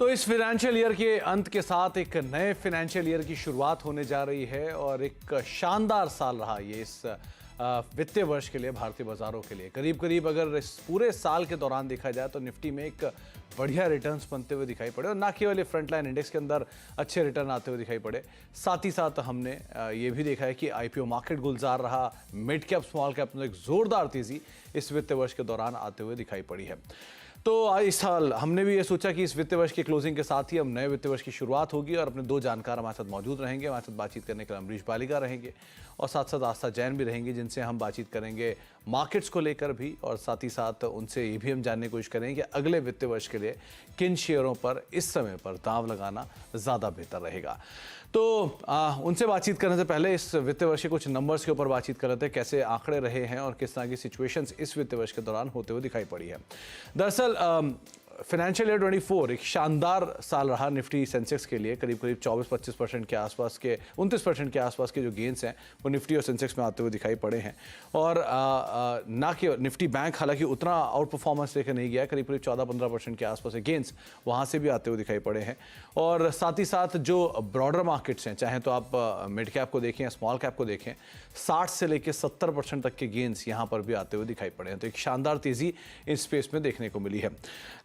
तो इस financial year के अंत के साथ एक नए फाइनेंशियल ईयर की शुरुआत होने जा रही है और एक शानदार साल रहा ये इस वित्तीय वर्ष के लिए भारतीय बाजारों के लिए। करीब करीब अगर इस पूरे साल के दौरान देखा जाए तो निफ्टी में एक बढ़िया रिटर्न्स बनते हुए दिखाई पड़े और ना केवल ये फ्रंटलाइन इंडेक्स के अंदर अच्छे रिटर्न आते हुए दिखाई पड़े, साथ ही साथ हमने ये भी देखा है कि आईपीओ मार्केट गुलजार रहा। मिड कैप स्मॉल कैप में एक जोरदार तेजी इस वित्तीय वर्ष के दौरान आते हुए दिखाई पड़ी है। तो इस साल हमने भी ये सोचा कि इस वित्तीय वर्ष की क्लोजिंग के साथ ही हम नए वित्तीय वर्ष की शुरुआत होगी और अपने दो जानकार हमारे साथ मौजूद रहेंगे। हमारे साथ बातचीत करने के लिए अमरीश बालिका रहेंगे और साथ साथ आस्था जैन भी रहेंगे, जिनसे हम बातचीत करेंगे मार्केट्स को लेकर भी और साथ ही साथ उनसे ये भी हम जानने की कोशिश करेंगे कि अगले वित्तीय वर्ष के लिए किन शेयरों पर इस समय पर दांव लगाना ज़्यादा बेहतर रहेगा। तो उनसे बातचीत करने से पहले इस वित्तीय वर्ष के कुछ नंबर्स के ऊपर बातचीत कर लेते हैं, कैसे आंकड़े रहे हैं और किस तरह की सिचुएशंस इस वित्तीय वर्ष के दौरान होते हुए दिखाई पड़ी है। दरअसल फाइनेंशियल ईयर 24 एक शानदार साल रहा निफ्टी सेंसेक्स के लिए। करीब करीब 24-25% के आसपास के 29% के आसपास के जो गेंस हैं वो निफ्टी और सेंसेक्स में आते हुए दिखाई पड़े हैं। और ना कि निफ्टी बैंक हालांकि उतना आउट परफॉर्मेंस लेकर नहीं गया, करीब करीब 14-15% के आसपास के गेंस वहाँ से भी आते हुए दिखाई पड़े हैं। और साथ ही साथ जो ब्रॉडर मार्केट्स हैं, चाहे तो आप मिड कैप को देखें या स्मॉल कैप को देखें, 60 से लेकर 70% तक के गेंस यहाँ पर भी आते हुए दिखाई पड़े हैं। तो एक शानदार तेज़ी इस स्पेस में देखने को मिली है।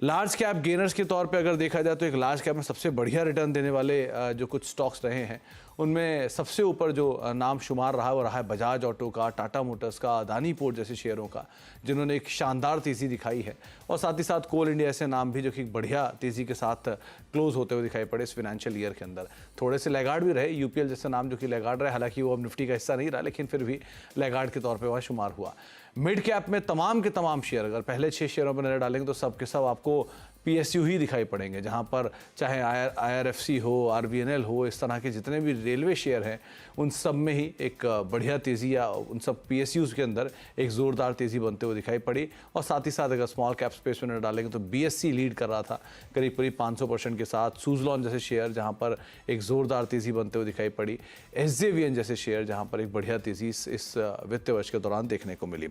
लार्ज कैप गेनर्स के तौर पे अगर देखा जाए तो एक लार्ज कैप में सबसे बढ़िया रिटर्न देने वाले जो कुछ स्टॉक्स रहे हैं उनमें सबसे ऊपर जो नाम शुमार रहा वो रहा है बजाज ऑटो का, टाटा मोटर्स का, अदानी पोर्ट जैसे शेयरों का, जिन्होंने एक शानदार तेज़ी दिखाई है। और साथ ही साथ कोल इंडिया ऐसे नाम भी जो कि बढ़िया तेज़ी के साथ क्लोज होते हुए दिखाई पड़े इस फाइनेंशियल ईयर के अंदर। थोड़े से लैगार्ड भी रहे, यूपीएल जैसा नाम जो कि लैगार्ड रहे, हालांकि वो अब निफ्टी का हिस्सा नहीं रहा लेकिन फिर भी लैगार्ड के तौर पर वह शुमार हुआ। मिड कैप में तमाम के तमाम शेयर अगर पहले 6 शेयरों पर नजर डालेंगे तो सब के सब आपको पीएसयू ही दिखाई पड़ेंगे, जहां पर चाहे आईआरएफसी हो, आरबीएनएल हो, इस तरह के जितने भी रेलवे शेयर हैं उन सब में ही एक बढ़िया तेज़ी या उन सब पीएसयूज़ के अंदर एक ज़ोरदार तेज़ी बनते हुए दिखाई पड़ी। और साथ ही साथ अगर स्मॉल कैप स्पेस में नजर डालेंगे तो बीएससी लीड कर रहा था करीब करीब 500% के साथ। सुज़लॉन जैसे शेयर जहाँ पर एक ज़ोरदार तेज़ी बनते हुए दिखाई पड़ी। एसजेवीएन जैसे शेयर जहाँ पर एक बढ़िया तेज़ी इस वित्तीय वर्ष के दौरान देखने को मिली।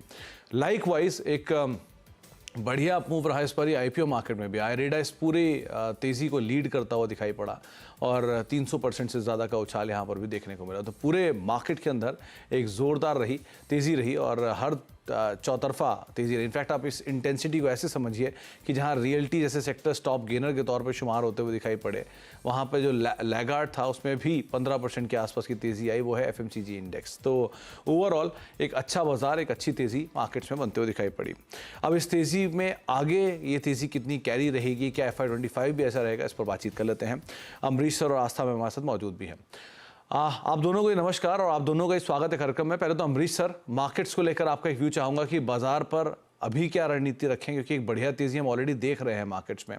लाइकवाइज एक बढ़िया मूव रहा इस पर ही आईपीओ मार्केट में भी। आईरेडा इस पूरी तेज़ी को लीड करता हुआ दिखाई पड़ा और 300% से ज़्यादा का उछाल यहाँ पर भी देखने को मिला। तो पूरे मार्केट के अंदर एक ज़ोरदार तेज़ी रही और हर चौतरफा तेज़ी रही। इनफैक्ट आप इस इंटेंसिटी को ऐसे समझिए कि जहाँ रियल्टी जैसे सेक्टर टॉप गेनर के तौर पर शुमार होते हुए दिखाई पड़े, वहाँ पर जो लैगार्ड था उसमें भी 15% के आसपास की तेज़ी आई, वो है एफएमसीजी इंडेक्स। तो ओवरऑल एक अच्छा बाजार, एक अच्छी तेज़ी मार्केट्स में बनते हुए दिखाई पड़ी। अब इस तेज़ी में आगे ये तेज़ी कितनी कैरी रहेगी, क्या FY25 भी ऐसा रहेगा, इस पर बातचीत कर लेते हैं। अमरीश सर और आस्था में हमारे साथ मौजूद भी हैं। आप दोनों को नमस्कार और आप दोनों का स्वागत है कार्यक्रम में। पहले तो अमरीश सर, मार्केट्स को लेकर आपका एक व्यू चाहूँगा कि बाजार पर अभी क्या रणनीति रखें, क्योंकि एक बढ़िया तेज़ी हम ऑलरेडी देख रहे हैं मार्केट्स में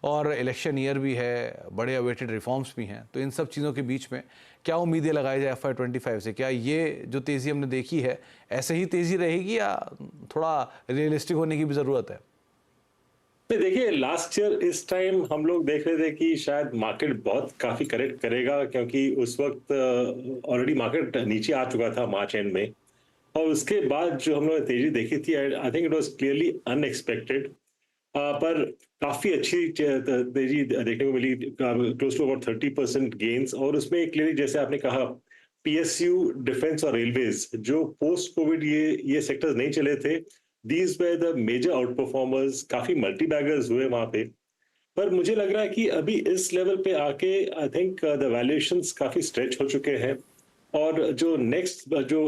और इलेक्शन ईयर भी है, बड़े अवेटेड रिफॉर्म्स भी हैं। तो इन सब चीज़ों के बीच में क्या उम्मीदें लगाई जाए FY25 से? क्या ये जो तेज़ी हमने देखी है ऐसे ही तेज़ी रहेगी या थोड़ा रियलिस्टिक होने की भी ज़रूरत है? देखिए, लास्ट ईयर इस टाइम हम लोग देख रहे थे कि शायद मार्केट काफी करेक्ट करेगा, क्योंकि उस वक्त ऑलरेडी मार्केट नीचे आ चुका था मार्च एंड में। और उसके बाद जो हम लोग ने तेजी देखी थी, I think it was clearly unexpected, पर काफी अच्छी तेजी देखने को मिली, क्लोज टू अबाउट 30% गेन्स। और उसमें क्लियरली जैसे आपने कहा, पीएसयू, डिफेंस और रेलवेज जो पोस्ट कोविड ये सेक्टर्स नहीं चले थे, these were the major outperformers। काफी मल्टी बैगर्स हुए वहां पे। पर मुझे लग रहा है कि अभी इस लेवल पे आके आई थिंक द वैल्यूएशंस काफी स्ट्रेच हो चुके हैं और जो नेक्स्ट जो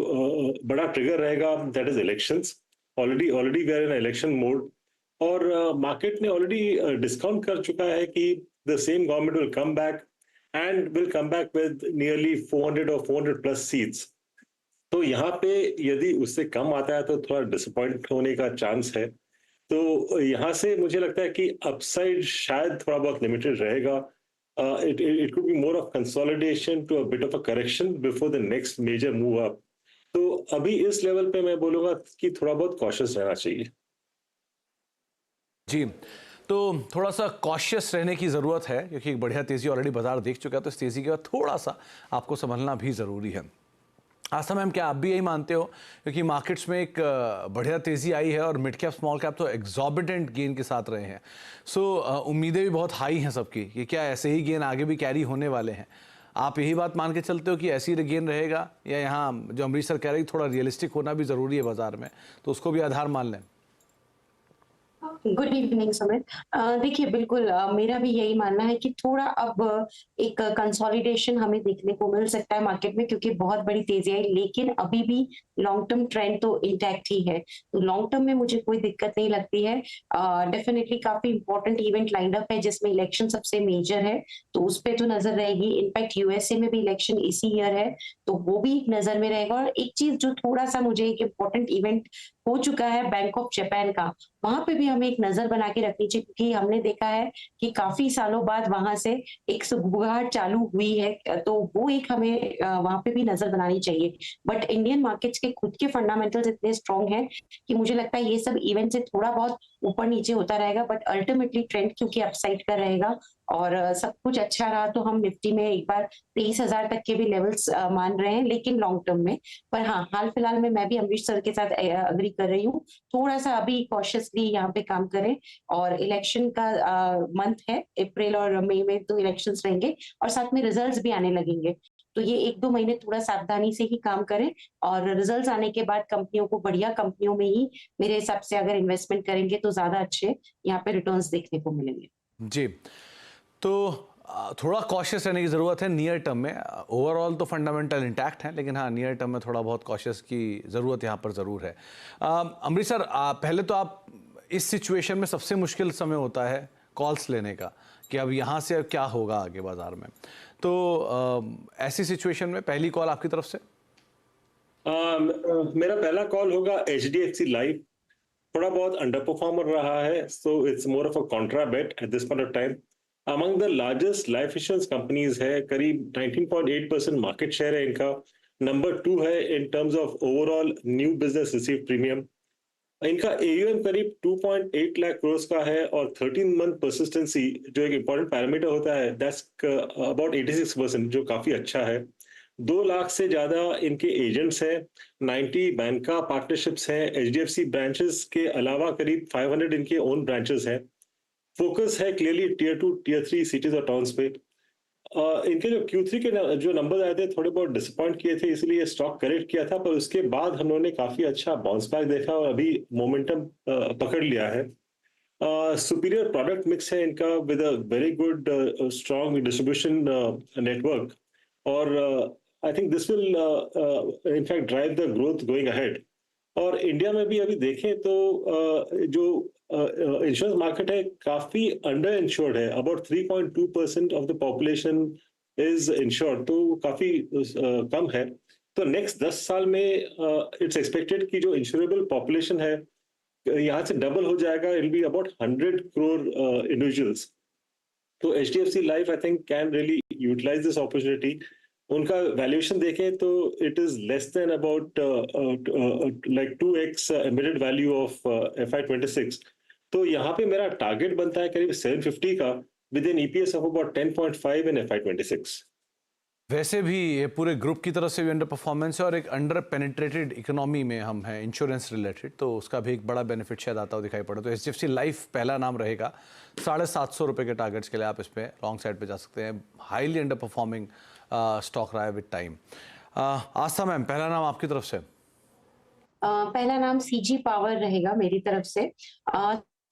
बड़ा ट्रिगर रहेगा that is elections. Already we are in election mode और मार्केट ने ऑलरेडी डिस्काउंट कर चुका है कि the same government will come back and will come back with nearly 400 और 400 प्लस सीट्स। तो यहाँ पे यदि उससे कम आता है तो थोड़ा डिसअपॉइंट होने का चांस है। तो यहाँ से मुझे लगता है कि अपसाइड शायद थोड़ा बहुत लिमिटेड रहेगा। It could be more of consolidation to a bit of a correction before the next major move up. तो अभी इस लेवल पे मैं बोलूंगा कि थोड़ा बहुत कॉशियस रहना चाहिए। जी, तो थोड़ा सा कॉशियस रहने की ज़रूरत है क्योंकि एक बढ़िया तेज़ी ऑलरेडी बाजार देख चुका है, तो इस तेज़ी के बाद थोड़ा सा आपको संभलना भी ज़रूरी है। आस्था मैम, क्या आप भी यही मानते हो? क्योंकि मार्केट्स में एक बढ़िया तेजी आई है और मिड कैप स्मॉल कैप तो एग्जॉर्बिटेंट गेन के साथ रहे हैं। सो उम्मीदें भी बहुत हाई हैं सबकी कि क्या ऐसे ही गेन आगे भी कैरी होने वाले हैं। आप यही बात मान के चलते हो कि ऐसी ही गेन रहेगा, या यहाँ जो अमरीश सर कह रहे हैं थोड़ा रियलिस्टिक होना भी ज़रूरी है बाजार में, तो उसको भी आधार मान लें? Good evening Sumit. देखिए बिल्कुल, मेरा भी यही मानना है कि थोड़ा अब एक कंसोलिडेशन हमें देखने को मिल सकता है मार्केट में, क्योंकि बहुत बड़ी तेजी आई, लेकिन अभी भी लॉन्ग टर्म ट्रेंड तो इंटैक्ट ही है। तो लॉन्ग टर्म में मुझे कोई दिक्कत नहीं लगती है। डेफिनेटली काफी इंपॉर्टेंट इवेंट लाइंड अप है जिसमें इलेक्शन सबसे मेजर है, तो उस पर तो नजर रहेगी। इनफैक्ट यूएसए में भी इलेक्शन इसी ईयर है, तो वो भी एक नजर में रहेगा। और एक चीज जो थोड़ा सा मुझे एक इम्पोर्टेंट इवेंट हो चुका है बैंक ऑफ जापान का, वहां पे भी हमें एक नजर बना के रखनी चाहिए, क्योंकि हमने देखा है कि काफी सालों बाद वहां से एक सुगबुगाहट चालू हुई है, तो वो एक हमें वहां पे भी नजर बनानी चाहिए। बट इंडियन मार्केट्स के खुद के फंडामेंटल्स इतने स्ट्रांग हैं कि मुझे लगता है ये सब इवेंट से थोड़ा बहुत ऊपर नीचे होता रहेगा, बट अल्टीमेटली ट्रेंड क्योंकि अपसाइड का रहेगा और सब कुछ अच्छा रहा, तो हम निफ्टी में एक बार 23,000 तक के भी लेवल्स मान रहे हैं, लेकिन लॉन्ग टर्म में। पर हाँ, हाल फिलहाल में मैं भी अमरीश सर के साथ अग्री कर रही हूँ, थोड़ा सा अभी कॉशियसली यहाँ पे काम करें। और इलेक्शन का मंथ है, अप्रैल और मई में तो इलेक्शंस रहेंगे और साथ में रिजल्ट्स भी आने लगेंगे, तो ये 1-2 महीने थोड़ा सावधानी से ही काम करें। और रिजल्ट्स आने के बाद कंपनियों को, बढ़िया कंपनियों में ही मेरे हिसाब से अगर इन्वेस्टमेंट करेंगे तो ज्यादा अच्छे यहाँ पे रिटर्न्स देखने को मिलेंगे। जी, तो थोड़ा कॉशियस रहने की ज़रूरत है नियर टर्म में। ओवरऑल तो फंडामेंटल इंटैक्ट हैं, लेकिन हाँ, नियर टर्म में थोड़ा बहुत कॉशियस की ज़रूरत यहाँ पर ज़रूर है। अमरीश सर, पहले तो आप, इस सिचुएशन में सबसे मुश्किल समय होता है कॉल्स लेने का कि अब यहाँ से अब क्या होगा आगे बाजार में, तो ऐसी सिचुएशन में पहली कॉल आपकी तरफ से? मेरा पहला कॉल होगा एचडीएफसी लाइफ। थोड़ा बहुत अंडर परफॉर्मर रहा है, so it's more of a contra bet at this point of time. Among the largest life insurance companies है, करीब 19.8% मार्केट शेयर है इनका। नंबर 2 है in terms of overall new business receive premium. इनका AUM करीब 2.8 लाख करोड़ का है और 13 मंथ परसिस्टेंसी, जो एक इंपॉर्टेंट पैरामीटर होता है, दैट्स अबाउट 86%, जो काफी अच्छा है। 2 लाख से ज्यादा इनके एजेंट्स हैं, 90 बैंका पार्टनरशिप्स हैं, एचडीएफसी ब्रांचेस के अलावा करीब 500 इनके ओन ब्रांचेस हैं। फोकस है क्लियरली टियर 2 टियर 3 सिटीज और टाउन्स पे। इनके जो Q3 के जो नंबर आए थे थोड़े बहुत डिसअपॉइंट किए थे, इसलिए स्टॉक करेक्ट किया था, पर उसके बाद हम लोगों ने काफी अच्छा बाउंस बैक देखा और अभी मोमेंटम पकड़ लिया है। सुपीरियर प्रोडक्ट मिक्स है इनका with a very good strong distribution network, और I think this will in fact drive the growth going ahead. और इंडिया में भी अभी देखें तो जो इंश्योरेंस मार्केट है काफी अंडर इंश्योर्ड है, about 3.2% of the population is insured, तो काफी कम है। तो नेक्स्ट 10 साल में इट्स एक्सपेक्टेड कि जो इंश्योरेबल पॉपुलेशन है यहाँ से डबल हो जाएगा, it will be about 100 crore individuals. तो HDFC Life I think can really utilise this opportunity. उनका वैल्यूएशन देखें तो it is less than about like 2x embedded value of FY26। तो यहाँ पे मेरा टारगेट बनता है करीब 750 का, with an EPS of about 10.5 in FY26। वैसे भी ये पूरे ग्रुप की तरफ से भी अंडर परफॉर्मेंस है और एक अंडर पेनिट्रेटेड इकोनॉमी में हम हैं इंश्योरेंस रिलेटेड, तो उसका भी एक बड़ा बेनिफिट शायद आता हुआ दिखाई पड़े। तो एचडीएफसी लाइफ पहला नाम रहेगा। 750 के टारगेट्स के लिए आप इस पर लॉन्ग साइड पे जा सकते हैं। हाईली अंडर परफॉर्मिंग स्टॉक रहा है विद टाइम। आस्था मैम, पहला नाम आपकी तरफ से? पहला नाम सीजी पावर रहेगा मेरी तरफ से।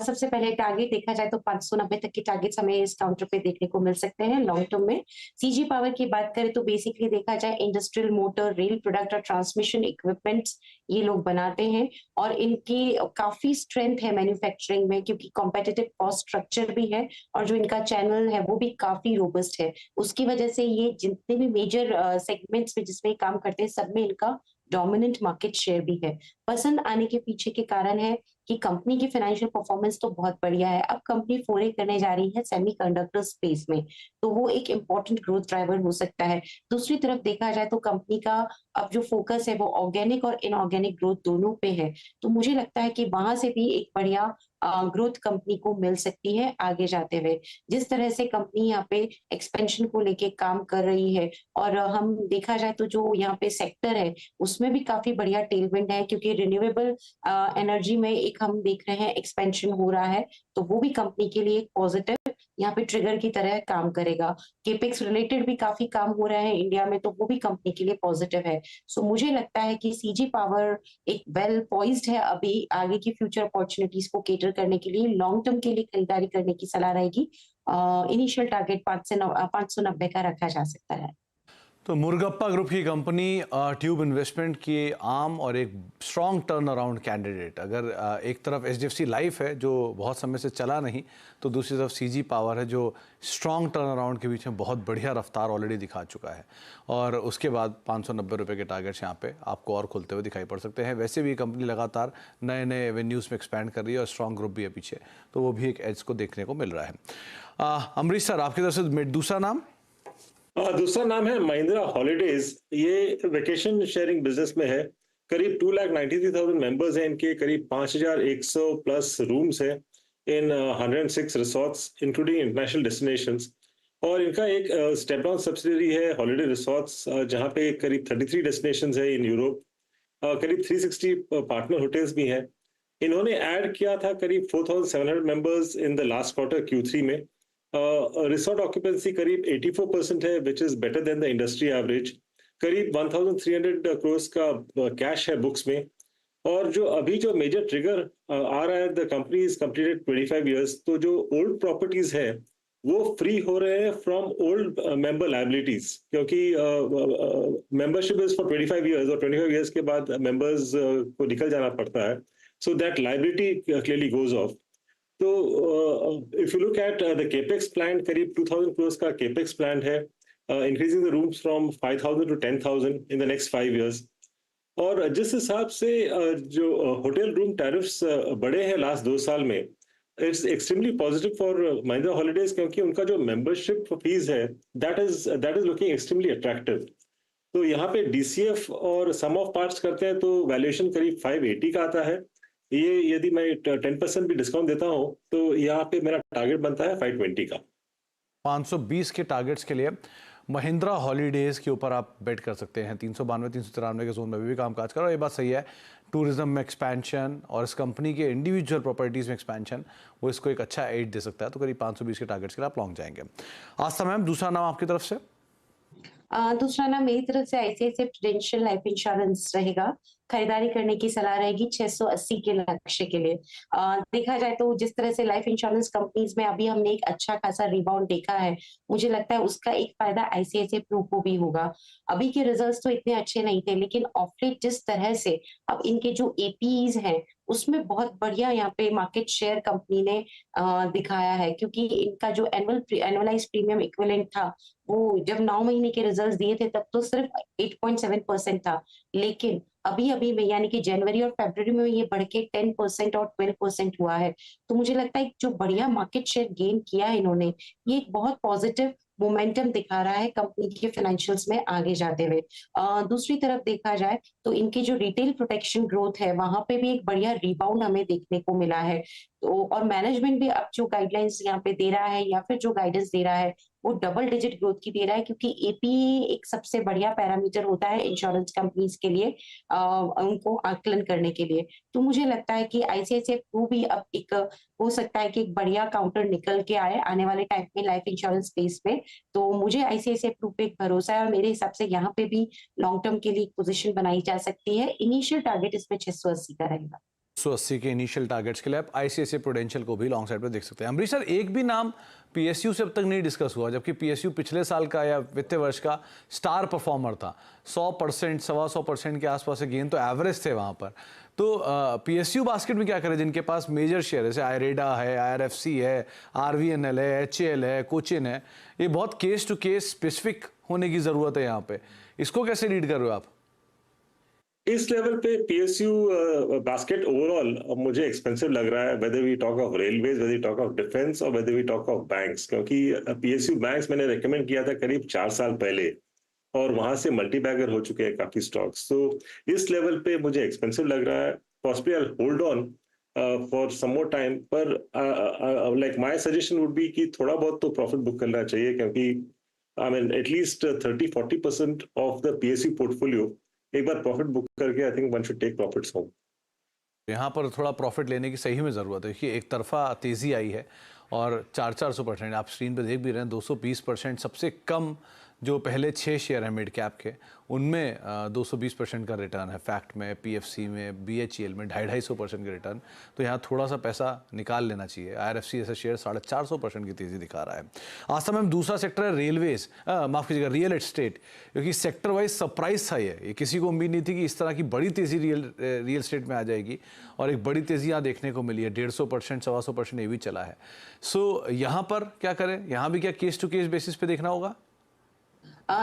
सबसे पहले टारगेट देखा जाए तो 590 तक के टारगेट्स हमें इस काउंटर पे देखने को मिल सकते हैं लॉन्ग टर्म में। सीजी पावर की बात करें तो बेसिकली देखा जाए इंडस्ट्रियल मोटर, रेल प्रोडक्ट और ट्रांसमिशन इक्विपमेंट्स ये लोग बनाते हैं, और इनकी काफी स्ट्रेंथ है मैन्युफैक्चरिंग में, क्योंकि कॉम्पिटिटिव कॉस्ट स्ट्रक्चर भी है और जो इनका चैनल है वो भी काफी रोबस्ट है। उसकी वजह से ये जितने भी मेजर सेगमेंट्स में जिसमें काम करते हैं सब में इनका डोमिनेंट मार्केट शेयर भी है। पसंद आने के पीछे के कारण है कि कंपनी की फाइनेंशियल परफॉर्मेंस तो बहुत बढ़िया है। अब कंपनी फोरे करने जा रही है सेमीकंडक्टर स्पेस में, तो वो एक इम्पोर्टेंट ग्रोथ ड्राइवर हो सकता है। दूसरी तरफ देखा जाए तो कंपनी का अब जो फोकस है वो ऑर्गेनिक और इनऑर्गेनिक ग्रोथ दोनों पे है, तो मुझे लगता है कि वहां से भी एक बढ़िया ग्रोथ कंपनी को मिल सकती है आगे जाते हुए। जिस तरह से कंपनी यहाँ पे एक्सपेंशन को लेके काम कर रही है और हम देखा जाए तो जो यहाँ पे सेक्टर है, उसमें भी काफ़ी बढ़िया टेलविंड है क्योंकि रिन्यूएबल एनर्जी में एक हम देख रहे हैं एक्सपेंशन हो रहा है, तो वो भी कंपनी के लिए एक पॉजिटिव यहाँ पे ट्रिगर की तरह काम करेगा। केपेक्स रिलेटेड भी काफ़ी काम हो रहा है इंडिया में, तो वो भी कंपनी के लिए पॉजिटिव है। सो मुझे लगता है कि सीजी पावर एक वेल पॉइज्ड है अभी आगे की फ्यूचर अपॉर्च्युनिटीज़ को कैटर करने के लिए, लॉन्ग टर्म के लिए खरीदारी करने की सलाह रहेगी। इनिशियल टारगेट 590 का रखा जा सकता है। तो मुरगप्पा ग्रुप की कंपनी ट्यूब इन्वेस्टमेंट की आर्म और एक स्ट्रॉन्ग टर्न अराउंड कैंडिडेट। अगर एक तरफ एचडीएफसी लाइफ है जो बहुत समय से चला नहीं, तो दूसरी तरफ सीजी पावर है जो स्ट्रॉन्ग टर्न अराउंड के बीच में बहुत बढ़िया रफ्तार ऑलरेडी दिखा चुका है। और उसके बाद 590 रुपये के टारगेट्स यहाँ पे आपको और खुलते हुए दिखाई पड़ सकते हैं। वैसे भी कंपनी लगातार नए नए एवेन्यूज़ में एक्सपैंड कर रही है और स्ट्रॉन्ग ग्रुप भी है पीछे, तो वो भी एक एज को देखने को मिल रहा है। अमरीश सर, आपकी तरफ से दूसरा नाम? दूसरा नाम है महिंद्रा हॉलीडेज। ये वेकेशन शेयरिंग बिजनेस में है। करीब 2,93,000 मेंबर्स हैं इनके, करीब 5,100 प्लस रूम्स हैं इन 106 रिसॉर्ट्स इंक्लूडिंग इंटरनेशनल डेस्टिनेशंस। और इनका एक स्टेप डाउन सब्सिडरी है हॉलीडे रिसॉर्ट्स, जहाँ पे करीब 33 डेस्टिनेशंस है इन यूरोप। करीब 360 पार्टनर होटल्स भी हैं। इन्होंने ऐड किया था करीब 4,700 members in the last quarter Q3 में। रिसोर्ट ऑक्यूपेंसी करीब 84% है, which is better than the industry average. करीब 1,300 करोड़ का कैश है बुक्स में। और जो अभी जो मेजर ट्रिगर आ रहा है, the company is completed 25 years, तो जो ओल्ड प्रॉपर्टीज है वो फ्री हो रहे हैं फ्रॉम ओल्ड मेंबर लायबिलिटीज, क्योंकि मेंबरशिप इज फॉर 25 इयर्स और 25 इयर्स के बाद मेंबर्स को निकल जाना पड़ता है, so that liability clearly goes off. तो if you look at the capex plan, करीब 2,000 करोड़ का केपेक्स प्लान है, increasing the rooms from 5,000 to 10,000 in the next 5 years. और जिस हिसाब से जो होटल रूम टैरिफ्स बढ़े हैं लास्ट 2 साल में, it's extremely positive for Mahindra holidays, क्योंकि उनका जो मेंबरशिप फीस है that is looking extremely attractive. तो यहाँ पे डीसीएफ और सम ऑफ पार्ट्स करते हैं तो वैल्यूएशन करीब 580 का आता है। ये यदि मैं 10% भी डिस्काउंट देता हूँ तो यहाँ पे मेरा टारगेट बनता है 520 का। 520 के टारगेट्स के लिए महिंद्रा हॉलीडेज के ऊपर आप बेट कर सकते हैं। 392 393 के जोन में भी कामकाज कर रहा है, ये बात सही है। टूरिज्म में एक्सपेंशन और इस कंपनी के इंडिविजुअल प्रॉपर्टीज में एक्सपेंशन, वो इसको एक अच्छा एड दे सकता है। तो करीब 520 के टारगेट्स के लिए आप लॉन्ग जाएंगे। आस्था मैम, दूसरा नाम आपकी तरफ से? दूसरा नाम मेरी तरफ से आईसीआईसीआई प्रूडेंशियल लाइफ इंश्योरेंस रहेगा। खरीदारी करने की सलाह रहेगी 680 के लक्ष्य के लिए। देखा जाए तो जिस तरह से लाइफ इंश्योरेंस कंपनीज में अभी हमने एक अच्छा खासा रिबाउंड देखा है, मुझे लगता है उसका एक फायदा आईसीआईसीआई प्रू को भी होगा। अभी के रिजल्ट्स तो इतने अच्छे नहीं थे, लेकिन ऑफ लेट जिस तरह से अब इनके जो एपीईज हैं उसमें बहुत बढ़िया यहाँ पे मार्केट शेयर कंपनी ने दिखाया है, क्योंकि इनका जो एनुअलाइज प्रीमियम इक्विवेलेंट था, वो जब 9 महीने के रिजल्ट्स दिए थे तब तो सिर्फ 8.7% था, लेकिन अभी में यानी कि जनवरी और फरवरी में ये बढ़ के 10% और 12% हुआ है। तो मुझे लगता है जो बढ़िया मार्केट शेयर गेन किया है इन्होंने, ये एक बहुत पॉजिटिव मोमेंटम दिखा रहा है कंपनी के फाइनेंशियल्स में आगे जाते हुए। दूसरी तरफ देखा जाए तो इनके जो रिटेल प्रोटेक्शन ग्रोथ है, वहां पे भी एक बढ़िया रिबाउंड हमें देखने को मिला है। तो और मैनेजमेंट भी अब जो गाइडलाइंस यहाँ पे दे रहा है या फिर जो गाइडेंस दे रहा है, वो डबल डिजिट ग्रोथ की दे रहा है, क्योंकि एपीए एक सबसे बढ़िया पैरामीटर होता है इंश्योरेंस कंपनीज के लिए उनको आकलन करने के लिए। तो मुझे लगता है कि आईसीआईसीआई प्रू भी अब एक हो सकता है कि एक बढ़िया काउंटर निकल के आए आने वाले टाइम में लाइफ इंश्योरेंस स्पेस में। तो मुझे आईसीआईसीआई प्रू पे एक भरोसा है और मेरे हिसाब से यहाँ पे भी लॉन्ग टर्म के लिए पोजीशन बनाई जा सकती है। इनिशियल टारगेट इसमें 680 का रहेगा। 180 के इनिशियल टारगेट्स के लिए आप आईसीआईसीआई प्रूडेंशियल को भी लॉन्ग साइड पे देख सकते हैं। अमरीश सर, एक भी नाम पीएसयू से अब तक नहीं डिस्कस हुआ, जबकि पीएसयू पिछले साल का या वित्तीय वर्ष का स्टार परफॉर्मर था। 100%, 125% के आसपास के गेन तो एवरेज थे वहां पर। तो पीएसयू बास्केट में क्या करें जिनके पास मेजर शेयर, जैसे आईरेडा है, आईआरएफसी है, आरवीएनएल है, एचएएल है, कोचिन है, ये बहुत केस टू केस स्पेसिफिक होने की जरूरत है यहाँ पे। इसको कैसे लीड कर रहे हो आप? इस लेवल पे पीएसयू बास्केट ओवरऑल मुझे एक्सपेंसिव लग रहा है, whether we talk of railways, whether we talk of defence और whether we talk of banks, क्योंकि पीएसयू बैंक्स मैंने रेकमेंड किया था करीब 4 साल पहले और वहां से मल्टी बैगर हो चुके हैं काफी स्टॉक्स। तो इस लेवल पे मुझे एक्सपेंसिव लग रहा है। Possibly I hold on for some more time, पर like my suggestion would be कि थोड़ा बहुत तो प्रॉफिट बुक करना चाहिए, क्योंकि I mean at least 30-40% of the PSU portfolio एक बार प्रॉफिट बुक करके I think one should take profits home. यहाँ पर थोड़ा प्रॉफिट लेने की सही में ज़रूरत है। देखिए एक तरफा तेज़ी आई है और 400% आप स्क्रीन पे देख भी रहे हैं। 220% सबसे कम जो पहले 6 शेयर हैं मिड कैप के, उनमें 220% का रिटर्न है। फैक्ट में, पीएफसी में, बीएचईएल में 250-250% का रिटर्न। तो यहाँ थोड़ा सा पैसा निकाल लेना चाहिए। आईआरएफसी ऐसा शेयर 450% की तेज़ी दिखा रहा है। आज समय में दूसरा सेक्टर है रेलवेज, माफ़ कीजिएगा रियल एस्टेट, क्योंकि सेक्टर वाइज सरप्राइज था ये किसी को उम्मीद नहीं थी कि इस तरह की बड़ी तेज़ी रियल एस्टेट में आ जाएगी, और एक बड़ी तेज़ी यहाँ देखने को मिली है। 150%, 125% ये भी चला है। सो यहाँ पर क्या करें? यहाँ भी क्या केस टू केस बेसिस पे देखना होगा?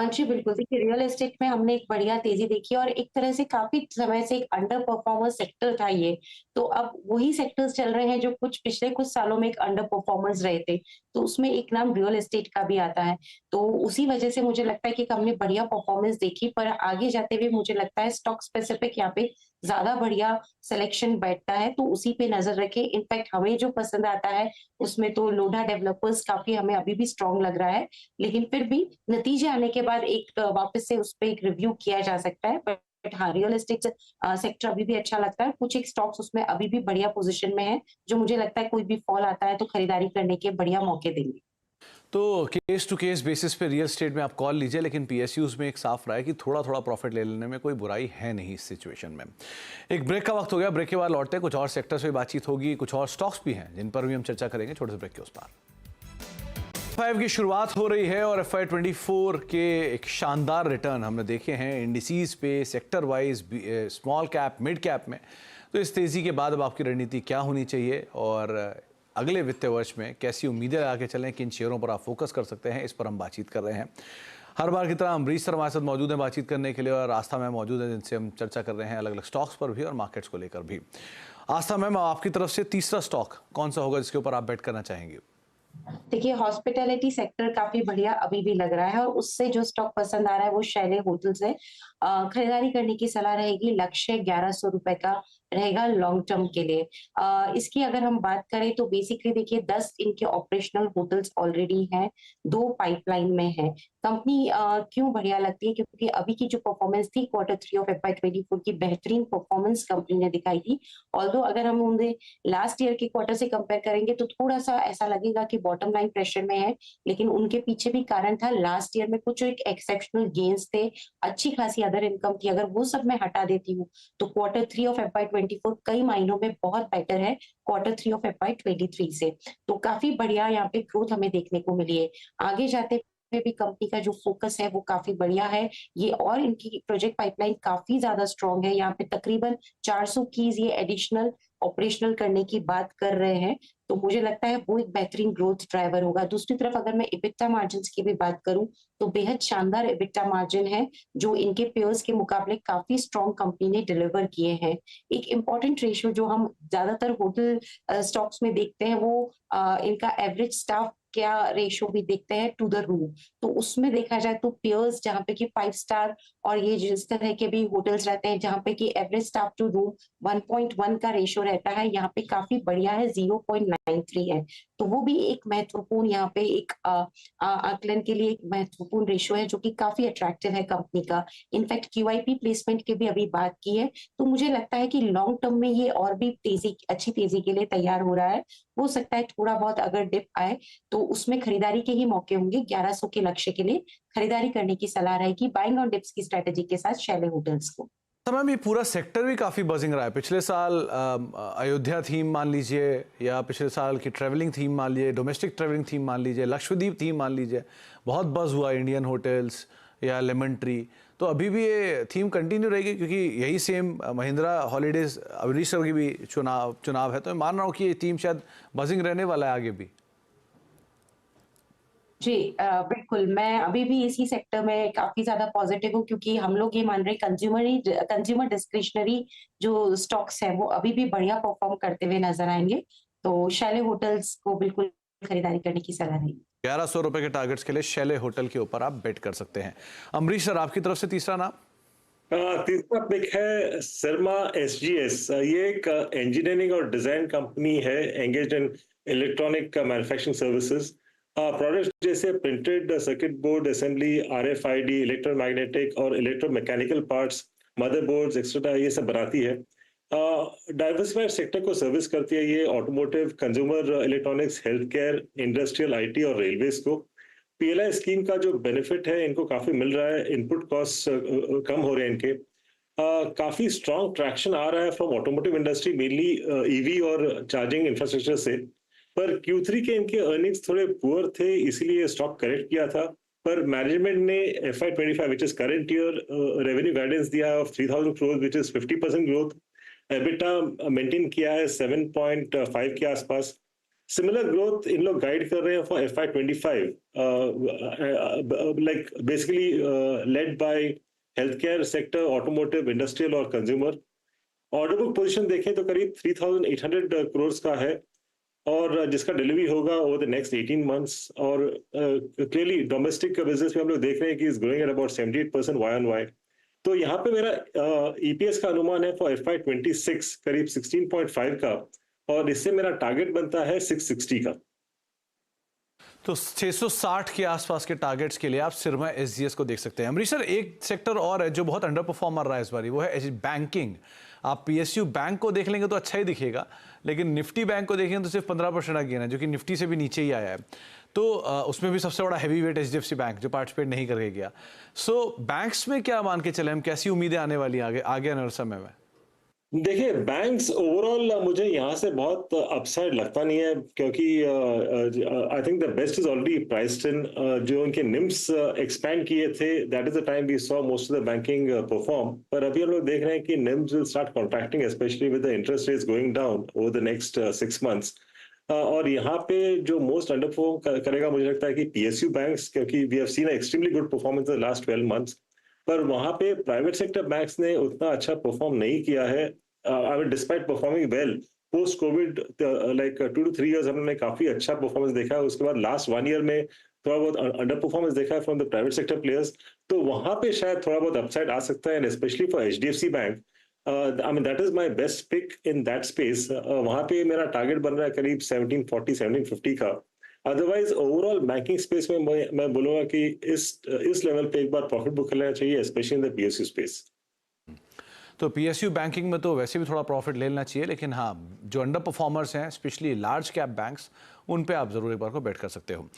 जी बिल्कुल, देखिए रियल एस्टेट में हमने एक बढ़िया तेज़ी देखी और एक तरह से काफ़ी समय से एक अंडर परफॉर्मर सेक्टर था ये। तो अब वही सेक्टर्स चल रहे हैं जो पिछले कुछ सालों में एक अंडर परफॉर्मर्स रहे थे। तो उसमें एक नाम रियल एस्टेट का भी आता है। तो उसी वजह से मुझे लगता है कि हमने बढ़िया परफॉर्मेंस देखी, पर आगे जाते हुए मुझे लगता है स्टॉक स्पेसिफिक यहाँ पे ज़्यादा बढ़िया सिलेक्शन बैठता है, तो उसी पे नज़र रखें। इनफैक्ट हमें जो पसंद आता है उसमें तो लोढ़ा डेवलपर्स काफ़ी हमें अभी भी स्ट्रॉन्ग लग रहा है। लेकिन फिर भी नतीजे आने के बाद एक वापस से उस पे एक रिव्यू किया जा सकता है। बट हाँ, रियल एस्टेट सेक्टर अभी भी अच्छा लगता है। कुछ एक स्टॉक्स उसमें अभी भी बढ़िया पोज़ीशन में हैं, जो मुझे लगता है कोई भी फॉल आता है तो खरीदारी करने के बढ़िया मौके देंगे। तो केस टू केस बेसिस पे रियल स्टेट में आप कॉल लीजिए, लेकिन पीएसयूज में एक साफ राय कि थोड़ा थोड़ा प्रॉफिट ले लेने में कोई बुराई है नहीं इस सिचुएशन में। एक ब्रेक का वक्त हो गया। ब्रेक के बाद लौटते हैं, कुछ और सेक्टर्स पे बातचीत होगी, कुछ और स्टॉक्स भी हैं जिन पर भी हम चर्चा करेंगे छोटे से ब्रेक के उस पार। 5 की शुरुआत हो रही है और FY24 के एक शानदार रिटर्न हमने देखे हैं इंडिसीज पे, sector wise, small cap, mid cap में। तो इस तेज़ी के बाद अब आपकी रणनीति क्या होनी चाहिए और अगले वित्तीय वर्ष में कैसी उम्मीदें आके चलें, किन शेयरों पर आप फोकस कर सकते हैं, इस पर हम बातचीत कर रहे हैं। हर बार की तरह अमरीश सर हमारे साथ मौजूद हैं बातचीत करने के लिए, और आस्था मैम मौजूद है जिनसे हम चर्चा कर रहे हैं अलग अलग स्टॉक्स पर भी और मार्केट्स को लेकर भी। आस्था मैम, आपकी तरफ से तीसरा स्टॉक कौन सा होगा जिसके ऊपर आप बेट करना चाहेंगे? देखिए हॉस्पिटैलिटी सेक्टर काफ़ी बढ़िया अभी भी लग रहा है और उससे जो स्टॉक पसंद आ रहा है वो शैले होटल्स है। खरीदारी करने की सलाह रहेगी, लक्ष्य ₹1100 का रहेगा लॉन्ग टर्म के लिए। इसकी अगर हम बात करें तो बेसिकली देखिए 10 इनके ऑपरेशनल होटल्स ऑलरेडी हैं, 2 पाइपलाइन में हैं। कंपनी क्यों बढ़िया लगती है? क्योंकि अभी की जो परफॉर्मेंस थी क्वार्टर 3 ऑफ FY24 की बेहतरीन परफॉर्मेंस कंपनी ने दिखाई थी। ऑल्दो अगर हम उन्हें लास्ट ईयर के क्वार्टर से कंपेयर करेंगे तो थोड़ा-सा ऐसा लगेगा कि बॉटम लाइन प्रेशर में है, लेकिन उनके पीछे भी कारण था। लास्ट ईयर में कुछ एक एक्सेप्शनल गेन्स थे, अच्छी खासी अदर इनकम थी। अगर वो सब मैं हटा देती हूँ, तो क्वार्टर 3 ऑफ FY24 कई मायनों में बहुत बेटर है क्वार्टर 3 ऑफ FY23 से। तो काफ़ी बढ़िया यहाँ पे ग्रोथ हमें देखने को मिली है। आगे जाते हुए भी कंपनी का जो फोकस है वो काफ़ी बढ़िया है। ये और इनकी प्रोजेक्ट पाइपलाइन काफ़ी ज़्यादा स्ट्रॉन्ग है। यहाँ पे तकरीबन 400 कीज़ ये एडिशनल ऑपरेशनल करने की बात कर रहे हैं, तो मुझे लगता है वो एक बेहतरीन ग्रोथ ड्राइवर होगा। दूसरी तरफ अगर मैं एबिटा मार्जिन्स की भी बात करूँ, तो बेहद शानदार एबिटा मार्जिन है, जो इनके पेयर्स के मुकाबले काफ़ी स्ट्रॉन्ग कंपनी ने डिलीवर किए हैं। एक इम्पोर्टेंट रेशियो जो हम ज़्यादातर होटल स्टॉक्स में देखते हैं वो इनका एवरेज स्टाफ क्या रेशियो भी देखते हैं टू द रूम। तो उसमें देखा जाए तो पेयर्स जहाँ पे कि 5 स्टार और ये जिस तरह के भी होटल्स रहते हैं जहाँ पे कि एवरेज स्टाफ टू रूम 1.1 का रेशियो रहता है, यहाँ पे काफ़ी बढ़िया है, 0.93 है। तो वो भी एक महत्वपूर्ण यहाँ पे एक आकलन के लिए एक महत्वपूर्ण रेशियो है जो कि काफ़ी अट्रैक्टिव है कंपनी का। इनफैक्ट QIP प्लेसमेंट की भी अभी बात की है, तो मुझे लगता है कि लॉन्ग टर्म में ये और भी अच्छी तेज़ी के लिए तैयार हो रहा है। हो सकता है थोड़ा बहुत अगर डिप आए तो उसमें खरीदारी के ही मौके होंगे। 1100 के लक्ष्य के लिए खरीदारी करने की सलाह रहेगी बाइंग ऑन डिप्स की स्ट्रेटेजी के साथ शैले होटल्स को। समय में पूरा सेक्टर भी काफ़ी बजिंग रहा है। पिछले साल अयोध्या थीम मान लीजिए, या पिछले साल की ट्रैवलिंग थीम मान लीजिए, डोमेस्टिक ट्रैवलिंग थीम मान लीजिए, लक्षद्वीप थीम मान लीजिए, बहुत बज़ हुआ इंडियन होटल्स या लेमन ट्री। तो अभी भी ये थीम कंटिन्यू रहेगी क्योंकि यही सेम महिंद्रा हॉलीडेज अमरीशर की भी चुनाव है, तो मैं मान रहा हूँ कि ये थीम शायद बजिंग रहने वाला है आगे भी। जी बिल्कुल, मैं अभी भी इसी सेक्टर में काफ़ी ज़्यादा पॉज़िटिव हूँ क्योंकि हम लोग ये मान रहे हैं कंज़्यूमर डिस्क्रिशनरी जो स्टॉक्स हैं, वो अभी भी बढ़िया परफ़ॉर्म करते हुए नज़र आएँगे। तो शैले होटल्स को बिल्कुल खरीदारी करने की सलाह रहेगी। ₹1100 के टारगेट्स के लिए शैले होटल के ऊपर आप बेट कर सकते हैं। अमरीश सर, आपकी तरफ से तीसरा नाम? तीसरा पिक है सिरमा एसजीएस। ये एक इंजीनियरिंग और डिजाइन कंपनी है engaged in electronic manufacturing services. Products जैसे printed circuit board assembly, RFID, electromagnetic और इलेक्ट्रोमैकेनिकल पार्ट्स, मदरबोर्ड्स एक्सेट्रा ये सब बनाती है। डाइवर्सिफाइड सेक्टर को सर्विस करती है ये, automotive, consumer electronics, health care, industrial, IT और रेलवेज को। पीएलआई स्कीम का जो बेनिफिट है इनको काफी मिल रहा है, इनपुट कॉस्ट कम हो रहे हैं इनके। काफी स्ट्रॉन्ग ट्रैक्शन आ रहा है from automotive industry, mainly EV और चार्जिंग इंफ्रास्ट्रक्चर से। पर Q3 के इनके अर्निंग्स थोड़े पुअर थे, इसीलिए स्टॉक करेक्ट किया था। पर मैनेजमेंट ने FY25 which is current year revenue guidance दिया है of 3000 crore which is 50% growth. EBITDA maintain किया है 7.5 के आसपास। सिमिलर ग्रोथ इन लोग गाइड कर रहे हैं for FY25, like basically led by health care sector, automotive, industrial और कंज्यूमर। ऑर्डर बुक पोजीशन देखें तो करीब 3800 करोड़ का है, और जिसका डिलीवरी होगा ओवर द नेक्स्ट 18 मंथ्स। और क्लियरली डोमेस्टिक बिजनेस में हम लोग देख रहे हैं कि is growing at about 78% YOY। तो यहाँ पे मेरा EPS का अनुमान है फॉर FY26 करीब 16.5 का, और इससे मेरा टारगेट बनता है 660 का। तो 660 के आसपास के टारगेट्स के लिए आप सिरमा एसजीएस को देख सकते हैं। अमरीश सर, एक सेक्टर और है जो बहुत अंडर परफॉर्मर रहा है इस बारी, वो है बैंकिंग। आप PSU बैंक को देख लेंगे तो अच्छा ही दिखेगा, लेकिन निफ्टी बैंक को देखेंगे तो सिर्फ 15% का गेन है, जो कि निफ्टी से भी नीचे ही आया है। तो उसमें भी सबसे बड़ा हैवी वेट HDFC बैंक जो पार्टिसिपेट नहीं करके गया। सो बैंक्स में क्या मान के चले हम, कैसी उम्मीदें आने वाली हैं आगे आने वाले समय में? देखिए, बैंक्स ओवरऑल मुझे यहाँ से बहुत अपसाइड लगता नहीं है, क्योंकि I think the best is already priced in. जो उनके निम्स एक्सपैंड किए थे, that is the time we saw most of the banking perform. पर अभी हम लोग देख रहे हैं कि NIMs will start contracting, specially with the interest rates going down over the next 6 months. और यहाँ पे जो मोस्ट अंडर परफॉर्म करेगा मुझे लगता है कि PSU बैंक्स, क्योंकि we have seen extremely good performance in the last 12 months. पर वहां पे प्राइवेट सेक्टर बैंक्स ने उतना अच्छा परफॉर्म नहीं किया है। I mean despite performing well post Covid, like 2 to 3 years हमने काफी अच्छा परफॉर्मेंस देखा है। उसके बाद लास्ट 1 ईयर में थोड़ा बहुत अंडर परफॉर्मेंस देखा है from the private sector players. तो वहां पे शायद थोड़ा बहुत अपसाइड आ सकता है, and specially for HDFC bank. I mean that is my best pick in that space. वहां पे मेरा टारगेट बन रहा है करीब 1740 1750 का। अदरवाइज ओवरऑल बैंकिंग स्पेस में मैं बोलूंगा कि इस लेवल पे एक बार प्रॉफिट बुक कर लेना चाहिए, specially in the PSU space. तो PSU बैंकिंग में तो वैसे भी थोड़ा प्रॉफिट ले लेना चाहिए, लेकिन हाँ, जो अंडर परफॉर्मर्स हैं स्पेशली लार्ज कैप बैंक्स, उन पे आप जरूर एक बार को बेट कर सकते हो।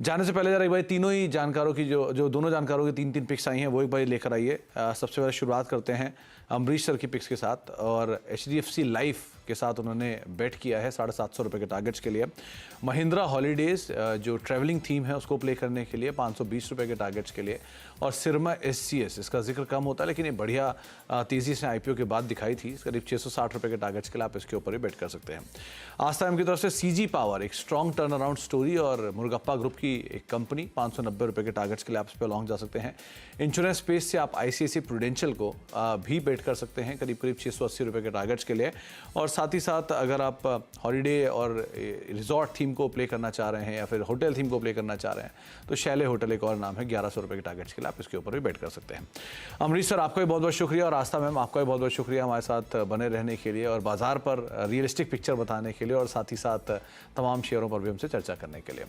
जाने से पहले जरा एक बार तीनों ही जानकारों की जो दोनों जानकारों की 3 पिक्स आई हैं वो एक बार लेकर आइए। सबसे पहले शुरुआत करते हैं अमरीश सर की पिक्स के साथ, और HDFC लाइफ के साथ उन्होंने बेट किया है 750 रुपये के टारगेट्स के लिए। महिंद्रा हॉलीडेज जो ट्रैवलिंग थीम है उसको प्ले करने के लिए 520 रुपये के टारगेट्स के लिए, और सिरमा SCS, इसका जिक्र कम होता है लेकिन ये बढ़िया तेज़ी से IPO के बाद दिखाई थी, करीब 660 रुपये के टारगेट्स के लिए आप इसके ऊपर ही बेट कर सकते हैं। आस्था की तरफ से CG पावर, एक स्ट्रॉन्ग टर्न अराउंड स्टोरी और मुर्गप्पा ग्रुप की एक कंपनी, 590 रुपये के टारगेट्स के लिए आप इस पर लॉन्ग जा सकते हैं। इंश्योरेंस स्पेस से आप ICICI प्रूडेंशियल को भी बेट कर सकते हैं करीब 680 रुपये के टारगेट्स के लिए। और साथ ही साथ अगर आप हॉलीडे और रिजॉर्ट थीम को प्ले करना चाह रहे हैं या फिर होटल थीम को प्ले करना चाह रहे हैं तो शैले होटल एक और नाम है, 1100 रुपये के टारगेट्स के लिए आप इसके ऊपर भी बेट कर सकते हैं। अमरीश सर, आपका भी बहुत बहुत शुक्रिया, और आस्था मैम आपका भी बहुत बहुत शुक्रिया हमारे साथ बने रहने के लिए और बाजार पर रियलिस्टिक पिक्चर बताने के लिए, और साथ ही साथ तमाम शेयरों पर भी हमसे चर्चा करने के लिए।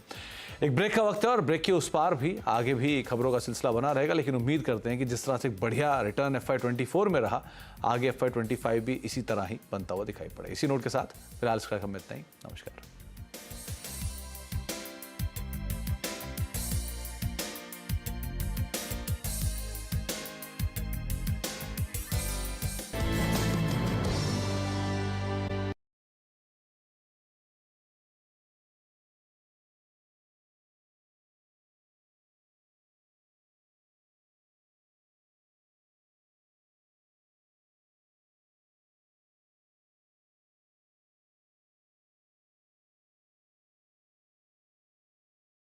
एक ब्रेक का वक्त है, और ब्रेक के उस पार भी आगे भी खबरों का सिलसिला बना रहेगा, लेकिन उम्मीद करते हैं कि जिस तरह से बढ़िया रिटर्न FY24 में रहा, आगे FY25 भी इसी तरह ही बनता हुआ दिखाई पड़े। इसी नोट के साथ फिलहाल इसका इतना ही। नमस्कार।